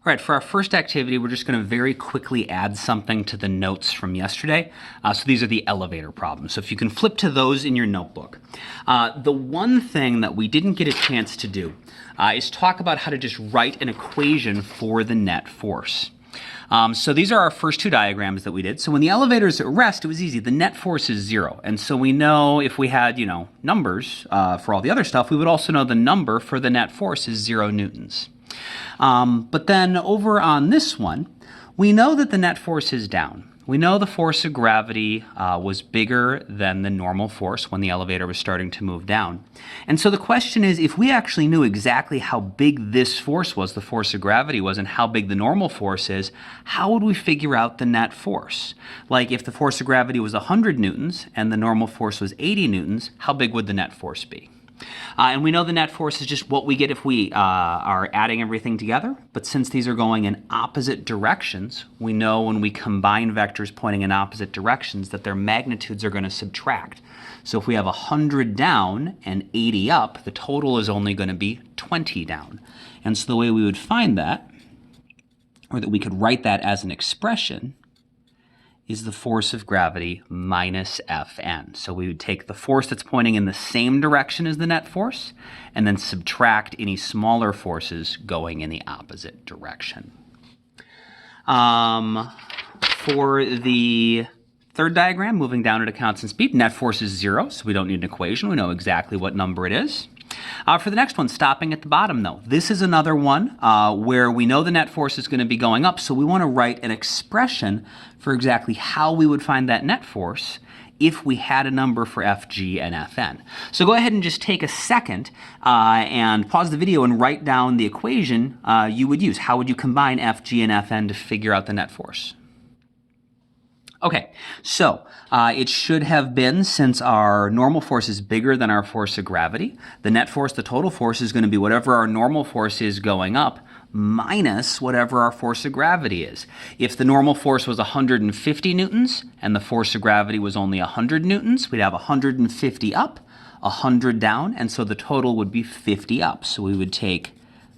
All right, for our first activity, we're just going to very quickly add something to the notes from yesterday. So these are the elevator problems. So if you can flip to those in your notebook. The one thing that we didn't get a chance to do is talk about how to just write an equation for the net force. So these are our first two diagrams that we did. So when the elevator is at rest, it was easy. The net force is 0. And so we know if we had, numbers for all the other stuff, we would also know the number for the net force is 0 newtons. But then over on this one, we know that the net force is down. We know the force of gravity was bigger than the normal force when the elevator was starting to move down. And so the question is, if we actually knew exactly how big this force was, the force of gravity was, and how big the normal force is, how would we figure out the net force? Like if the force of gravity was 100 newtons and the normal force was 80 newtons, how big would the net force be? And we know the net force is just what we get if we are adding everything together. But since these are going in opposite directions, we know when we combine vectors pointing in opposite directions that their magnitudes are going to subtract. So if we have 100 down and 80 up, the total is only going to be 20 down. And so the way we would find that, or that we could write that as an expression, is the force of gravity minus Fn. So we would take the force that's pointing in the same direction as the net force and then subtract any smaller forces going in the opposite direction. For the third diagram, moving down at a constant speed, net force is 0, so we don't need an equation. We know exactly what number it is. For the next one, stopping at the bottom though. This is another one where we know the net force is going to be going up, so we want to write an expression for exactly how we would find that net force if we had a number for Fg and Fn. So go ahead and just take a second and pause the video and write down the equation you would use. How would you combine Fg and Fn to figure out the net force? Okay, so it should have been, since our normal force is bigger than our force of gravity, the net force, the total force, is going to be whatever our normal force is going up minus whatever our force of gravity is. If the normal force was 150 newtons and the force of gravity was only 100 newtons, we'd have 150 up, 100 down, and so the total would be 50 up. So we would take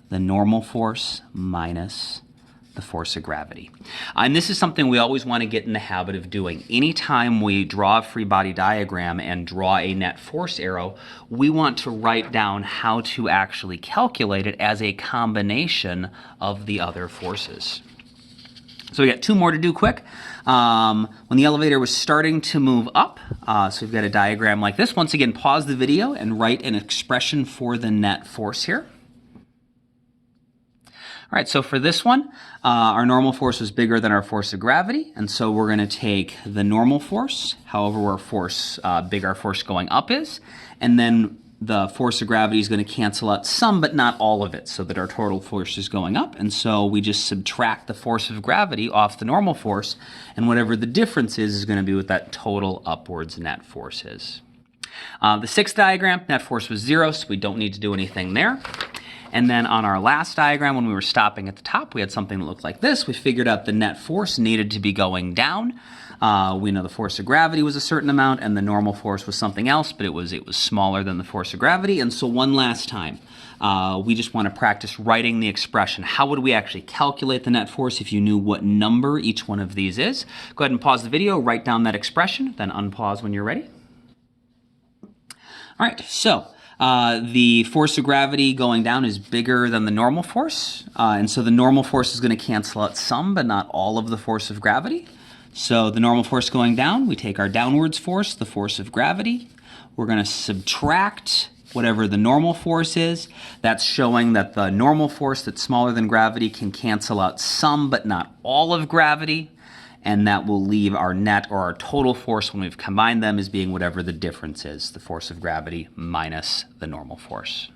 the normal force minus the force of gravity. And this is something we always want to get in the habit of doing. Anytime we draw a free body diagram and draw a net force arrow, we want to write down how to actually calculate it as a combination of the other forces. So we got two more to do quick. When the elevator was starting to move up, so we've got a diagram like this. Once again, pause the video and write an expression for the net force here. All right, so for this one, our normal force was bigger than our force of gravity, and so we're going to take the normal force, however big our force going up is, and then the force of gravity is going to cancel out some, but not all of it, so that our total force is going up, and so we just subtract the force of gravity off the normal force, and whatever the difference is going to be what that total upwards net force is. The sixth diagram, net force was 0, so we don't need to do anything there. And then on our last diagram, when we were stopping at the top, we had something that looked like this. We figured out the net force needed to be going down. We know the force of gravity was a certain amount, and the normal force was something else, but it was smaller than the force of gravity. And so one last time, we just want to practice writing the expression. How would we actually calculate the net force if you knew what number each one of these is? Go ahead and pause the video, write down that expression, then unpause when you're ready. All right, so the force of gravity going down is bigger than the normal force, and so the normal force is going to cancel out some, but not all of the force of gravity. So the normal force going down, we take our downwards force, the force of gravity. We're going to subtract whatever the normal force is. That's showing that the normal force that's smaller than gravity can cancel out some, but not all of gravity. And that will leave our net, or our total force when we've combined them, as being whatever the difference is, the force of gravity minus the normal force.